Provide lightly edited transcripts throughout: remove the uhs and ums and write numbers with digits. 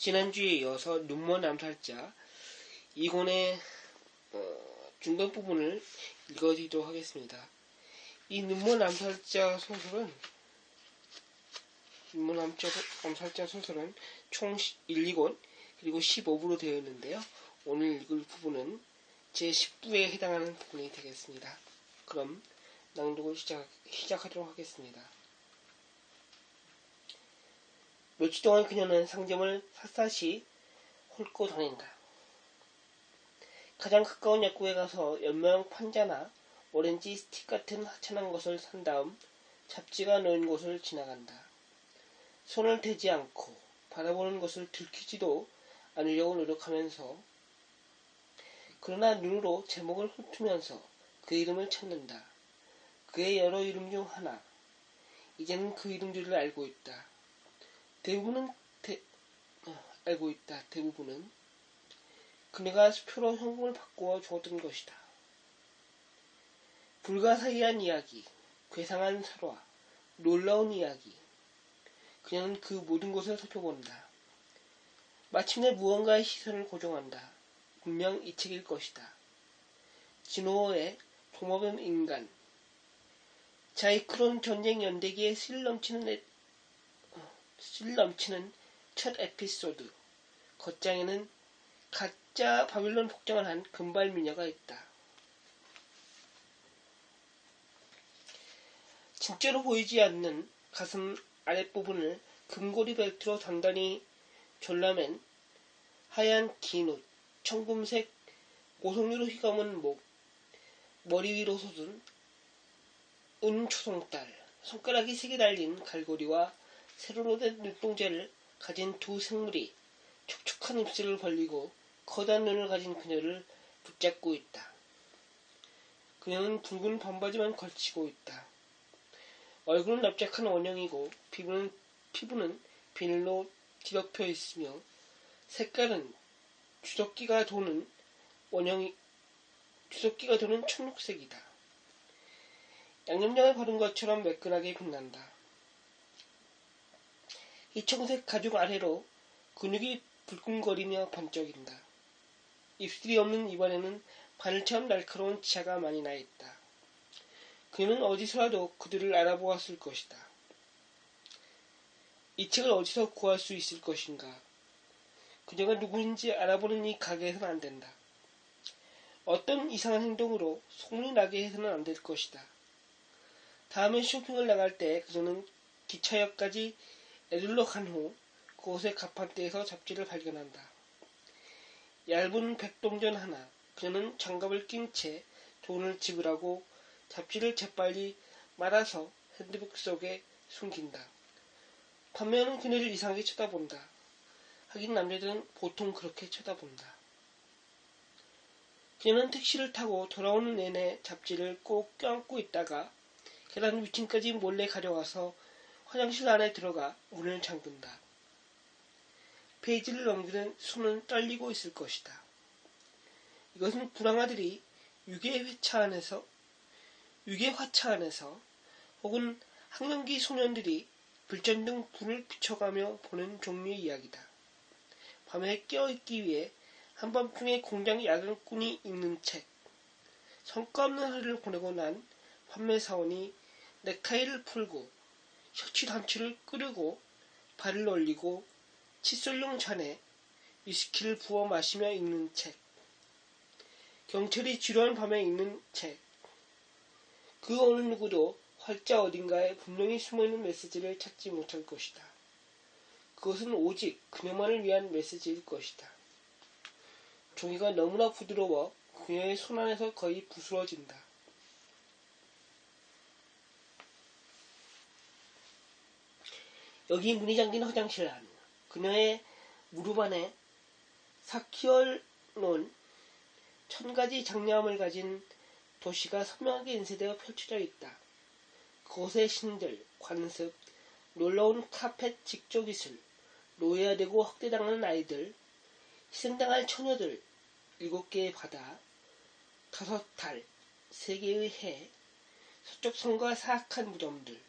지난주에 이어서 눈먼 암살자 2권의 중간 부분을 읽어드리도록 하겠습니다. 이 눈먼 암살자 소설은 총 1, 2권 그리고 15부로 되어 있는데요. 오늘 읽을 부분은 제10부에 해당하는 부분이 되겠습니다. 그럼 낭독을 시작하도록 하겠습니다. 며칠 동안 그녀는 상점을 샅샅이 훑고 다닌다. 가장 가까운 약국에 가서 연명 판자나 오렌지 스틱 같은 하찮은 것을 산 다음 잡지가 놓인 곳을 지나간다. 손을 대지 않고 바라보는 것을 들키지도 않으려고 노력하면서 그러나 눈으로 제목을 훑으면서 그 이름을 찾는다. 그의 여러 이름 중 하나. 이제는 그 이름들을 알고 있다. 대부분은 그녀가 수표로 현금을 바꾸어 주었던 것이다. 불가사의한 이야기, 괴상한 설화, 놀라운 이야기. 그녀는 그 모든 것을 살펴본다. 마침내 무언가의 시선을 고정한다. 분명 이 책일 것이다. 진호어의 도마뱀 인간. 자이크론 전쟁 연대기에 스릴 넘치는 첫 에피소드. 겉장에는 가짜 바빌론 복장을 한 금발 미녀가 있다. 진짜로 보이지 않는 가슴 아랫부분을 금고리 벨트로 단단히 졸라맨 하얀 긴 옷, 청금색 고속류로 휘감은 목, 머리 위로 솟은 은초송달, 손가락이 3개 달린 갈고리와 세로로 된 눈동자를 가진 두 생물이 촉촉한 입술을 벌리고 커다란 눈을 가진 그녀를 붙잡고 있다. 그녀는 붉은 반바지만 걸치고 있다. 얼굴은 납작한 원형이고 피부는 비늘로 뒤덮여 있으며 색깔은 주석기가 도는 청록색이다. 양념장을 바른 것처럼 매끈하게 빛난다. 희청색 가죽 아래로 근육이 불끈거리며 번쩍인다. 입술이 없는 입안에는 바늘처럼 날카로운 치아가 많이 나있다. 그녀는 어디서라도 그들을 알아보았을 것이다. 이 책을 어디서 구할 수 있을 것인가? 그녀가 누구인지 알아보는 이 가게에서는 안 된다. 어떤 이상한 행동으로 소문이 나게 해서는 안 될 것이다. 다음에 쇼핑을 나갈 때 그녀는 기차역까지 에둘러 간 후 그곳의 가판대에서 잡지를 발견한다. 얇은 백동전 하나. 그녀는 장갑을 낀 채 돈을 지불하고 잡지를 재빨리 말아서 핸드백 속에 숨긴다. 판매하는 그녀를 이상하게 쳐다본다. 하긴 남자들은 보통 그렇게 쳐다본다. 그녀는 택시를 타고 돌아오는 내내 잡지를 꼭 껴안고 있다가 계단 위층까지 몰래 가려가서 화장실 안에 들어가 문을 잠근다. 페이지를 넘기는 손은 떨리고 있을 것이다. 이것은 불황아들이 유괴화차 안에서 혹은 학령기 소년들이 불전등 불을 비춰가며 보는 종류의 이야기다. 밤에 깨어있기 위해 한밤중에 공장 야근꾼이 읽는 책. 성과 없는 하루를 보내고 난 판매사원이 넥타이를 풀고 셔츠 단추를 끄르고 발을 올리고 칫솔용 잔에 위스키를 부어 마시며 읽는 책. 경찰이 지루한 밤에 읽는 책. 그 어느 누구도 활자 어딘가에 분명히 숨어있는 메시지를 찾지 못할 것이다. 그것은 오직 그녀만을 위한 메시지일 것이다. 종이가 너무나 부드러워 그녀의 손 안에서 거의 부스러진다. 여기 문이 잠긴 화장실 안. 그녀의 무릎 안에 4개월 논 1000가지 장려함을 가진 도시가 선명하게 인쇄되어 펼쳐져 있다. 그곳의 신들, 관습, 놀라운 카펫 직조 기술, 노예화되고 학대당하는 아이들, 희생당할 처녀들, 7개의 바다, 5달, 3개의 해, 서쪽 성과 사악한 무덤들,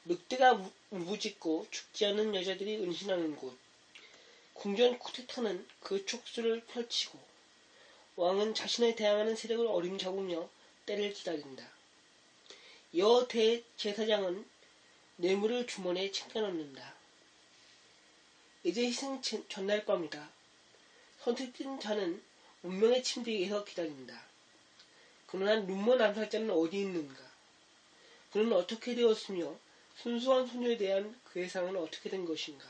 늑대가 울부짖고 죽지 않는 여자들이 은신하는 곳, 궁전 쿠데타는 그 촉수를 펼치고 왕은 자신에 대항하는 세력을 어림잡으며 때를 기다린다. 여 대제사장은 뇌물을 주머니에 챙겨넣는다. 이제 희생 전날 밤이다. 선택된 자는 운명의 침대 위에서 기다린다. 그러나 눈먼 암살자는 어디 있는가? 그는 어떻게 되었으며 순수한 소녀에 대한 그의 상은 어떻게 된 것인가?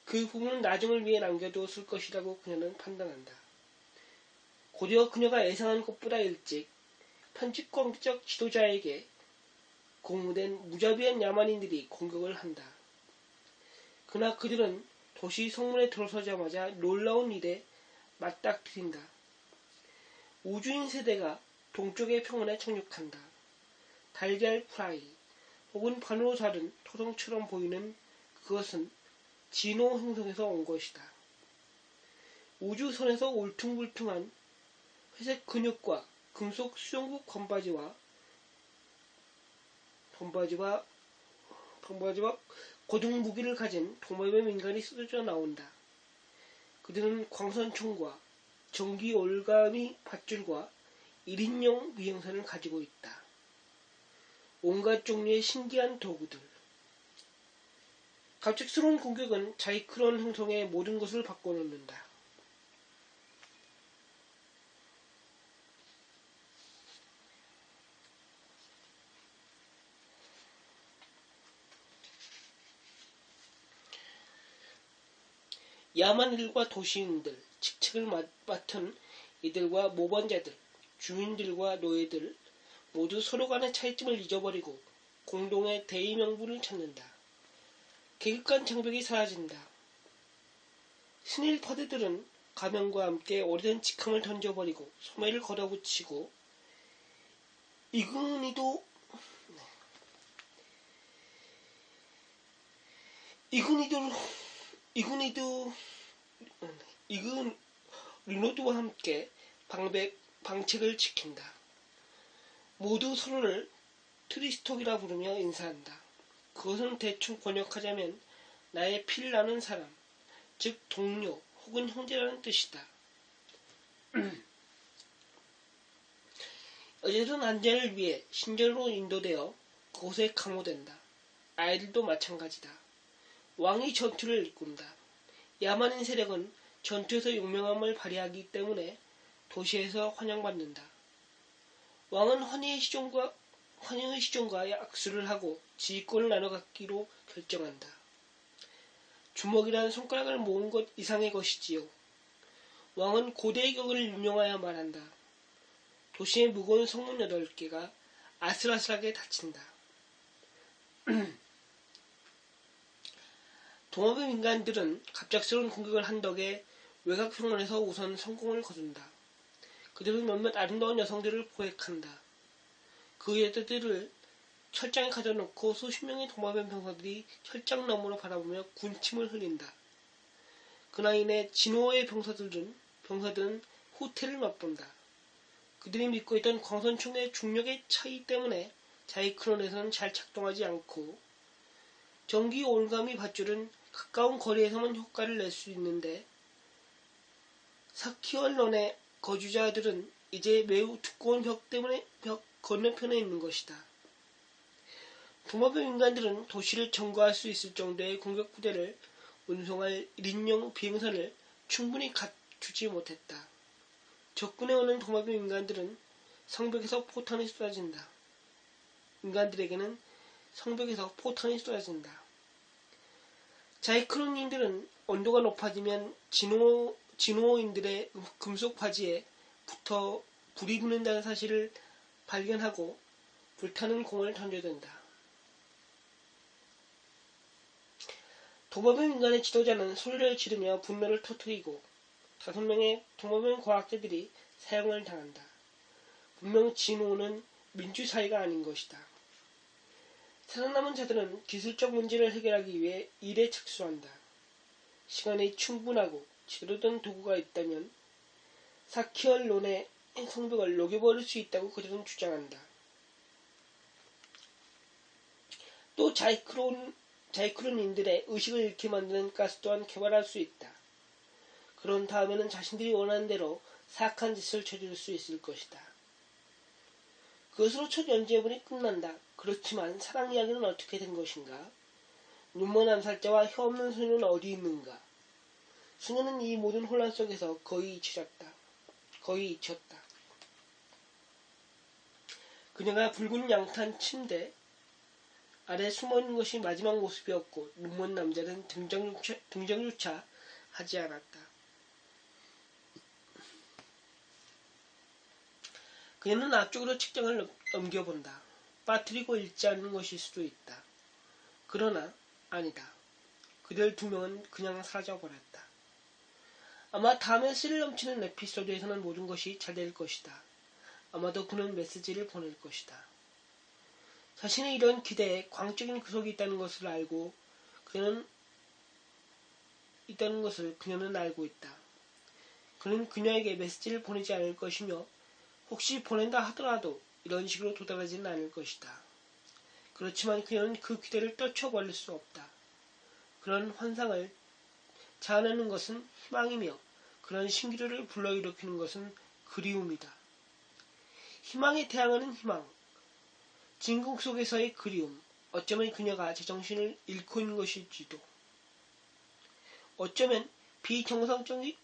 그 부분은 나중을 위해 남겨두었을 것이라고 그녀는 판단한다. 곧이어 그녀가 예상한 것보다 일찍 편집권적 지도자에게 공무된 무자비한 야만인들이 공격을 한다. 그러나 그들은 도시 성문에 들어서자마자 놀라운 일에 맞닥뜨린다. 우주인 세대가 동쪽의 평원에 착륙한다. 달걀 프라이 혹은 반으로 자른 토성처럼 보이는 그것은 진호 행성에서 온 것이다. 우주선에서 울퉁불퉁한 회색 근육과 금속 수영복 반바지와 고등 무기를 가진 도마뱀 인간이 쏟아져 나온다. 그들은 광선총과 전기 올가미 밧줄과 1인용 미행선을 가지고 있다. 온갖 종류의 신기한 도구들. 갑작스러운 공격은 자이크론 행성의 모든 것을 바꿔놓는다. 야만인들과 도시인들, 직책을 맡은 이들과 모범자들, 주인들과 노예들 모두 서로 간의 차이점을 잊어버리고 공동의 대의명분을 찾는다. 계급 간 장벽이 사라진다. 신일파대들은 가면과 함께 오래된 직함을 던져버리고 소매를 걷어붙이고 리노드와 함께 방책을 지킨다. 모두 서로를 트리스톡이라 부르며 인사한다. 그것은 대충 번역하자면 나의 피를 나는 사람, 즉 동료 혹은 형제라는 뜻이다. 여자들은 안전을 위해 신전으로 인도되어 그곳에 강호된다. 아이들도 마찬가지다. 왕이 전투를 이끈다. 야만인 세력은 전투에서 용맹함을 발휘하기 때문에 도시에서 환영받는다. 왕은 환희의 시종과 약수를 하고 지휘권을 나눠 갖기로 결정한다. 주먹이란 손가락을 모은 것 이상의 것이지요. 왕은 고대의 격을 인용하여 말한다. 도시의 무거운 성문 8개가 아슬아슬하게 닫힌다. 동업의 인간들은 갑작스러운 공격을 한 덕에 외곽평원에서 우선 성공을 거둔다. 그들은 몇몇 아름다운 여성들을 포획한다. 그 여자들을 철장에 가둬놓고 수십 명의 도마뱀 병사들이 철장 너머로 바라보며 군침을 흘린다. 그나인의 진호의 병사들은 후퇴를 맛본다. 그들이 믿고 있던 광선총의 중력의 차이 때문에 자이크론에서는 잘 작동하지 않고 전기 올가미 밧줄은 가까운 거리에서만 효과를 낼 수 있는데 사키얼론의 거주자들은 이제 매우 두꺼운 벽 건너편에 있는 것이다. 도마뱀 인간들은 도시를 점거할 수 있을 정도의 공격 부대를 운송할 1인용 비행선을 충분히 갖추지 못했다. 적군에 오는 도마뱀 인간들은 성벽에서 포탄이 쏟아진다. 인간들에게는 성벽에서 포탄이 쏟아진다. 자이크론인들은 온도가 높아지면 진호인들의 금속 바지에 붙어 불이 붙는다는 사실을 발견하고 불타는 공을 던져댄다. 도마뱀 인간의 지도자는 소리를 지르며 분노를 터뜨리고 5명의 도마뱀 과학자들이 사형을 당한다. 분명 진호는 민주사회가 아닌 것이다. 살아남은 자들은 기술적 문제를 해결하기 위해 일에 착수한다. 시간이 충분하고 제대로 된 도구가 있다면 사키얼론의 성벽을 녹여버릴 수 있다고 그들은 주장한다. 또 자이크론 자이크론인들의 의식을 잃게 만드는 가스 또한 개발할 수 있다. 그런 다음에는 자신들이 원하는 대로 사악한 짓을 저지를 수 있을 것이다. 그것으로 첫 연주해본이 끝난다. 그렇지만 사랑 이야기는 어떻게 된 것인가? 눈먼 암살자와 혀 없는 소녀는 어디 있는가? 소녀는 이 모든 혼란 속에서 거의 잊혔다. 그녀가 붉은 양탄 침대 아래 숨어있는 것이 마지막 모습이었고 눈먼 남자는 등장조차 하지 않았다. 그녀는 앞쪽으로 책장을 넘겨본다. 빠뜨리고 읽지 않는 것일 수도 있다. 그러나 아니다. 그들 두 명은 그냥 사라져버렸다. 아마 다음에 스릴 넘치는 에피소드에서는 모든 것이 잘 될 것이다. 아마도 그는 메시지를 보낼 것이다. 자신의 이런 기대에 광적인 구석이 있다는 것을 그녀는 알고 있다. 그는 그녀에게 메시지를 보내지 않을 것이며 혹시 보낸다 하더라도 이런 식으로 도달하지는 않을 것이다. 그렇지만 그녀는 그 기대를 떨쳐버릴 수 없다. 그런 환상을 자아내는 것은 희망이며 그런 신기루를 불러일으키는 것은 그리움이다. 희망에 대항하는 희망, 진국 속에서의 그리움, 어쩌면 그녀가 제정신을 잃고 있는 것일지도, 어쩌면 비정상적이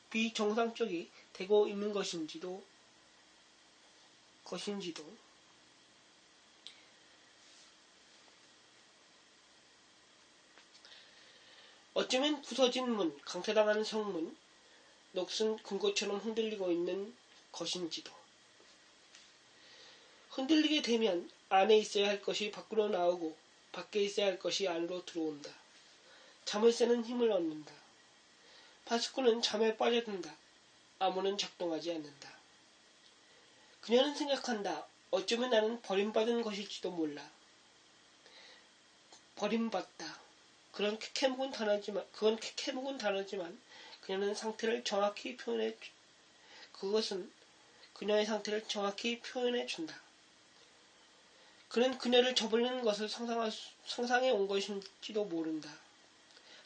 되고 있는 것인지도, 어쩌면 부서진 문, 강타당한 성문, 녹슨 금고처럼 흔들리고 있는 것인지도. 흔들리게 되면 안에 있어야 할 것이 밖으로 나오고 밖에 있어야 할 것이 안으로 들어온다. 자물쇠는 힘을 얻는다. 파스쿠는 잠에 빠져든다. 암호는 작동하지 않는다. 그녀는 생각한다. 어쩌면 나는 버림받은 것일지도 몰라. 버림받다. 그건 캐캐묵은 단어지만 그것은 그녀의 상태를 정확히 표현해준다. 그는 그녀를 저버리는 것을 상상해 온 것인지도 모른다.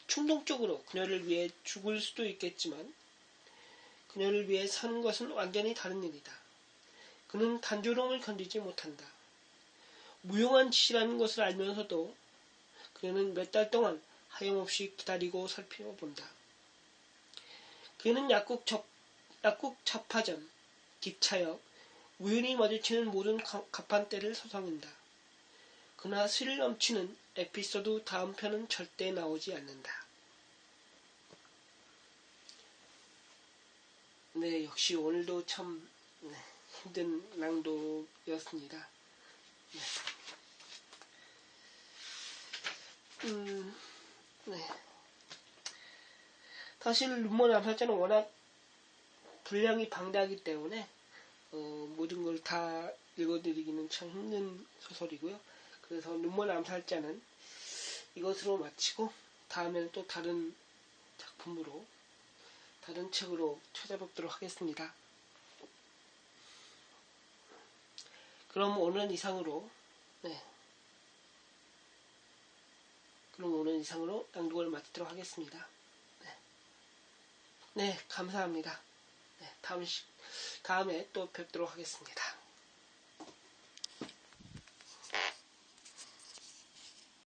충동적으로 그녀를 위해 죽을 수도 있겠지만 그녀를 위해 사는 것은 완전히 다른 일이다. 그는 단조로움을 견디지 못한다. 무용한 짓이라는 것을 알면서도 그녀는 몇 달 동안 하염없이 기다리고 살펴본다. 그녀는 약국 잡화점, 기차역, 우연히 마주치는 모든 가판대를 서성인다. 그러나 스릴 넘치는 에피소드 다음 편은 절대 나오지 않는다. 네, 역시 오늘도 참 힘든 낭독이었습니다. 네. 네. 사실 눈먼 암살자는 워낙 분량이 방대하기 때문에 모든 걸 다 읽어드리기는 참 힘든 소설이고요. 그래서 눈먼 암살자는 이것으로 마치고 다음에는 또 다른 작품으로 다른 책으로 찾아뵙도록 하겠습니다. 그럼 오늘은 이상으로 낭독을 마치도록 하겠습니다. 네, 감사합니다. 네, 다음에 또 뵙도록 하겠습니다.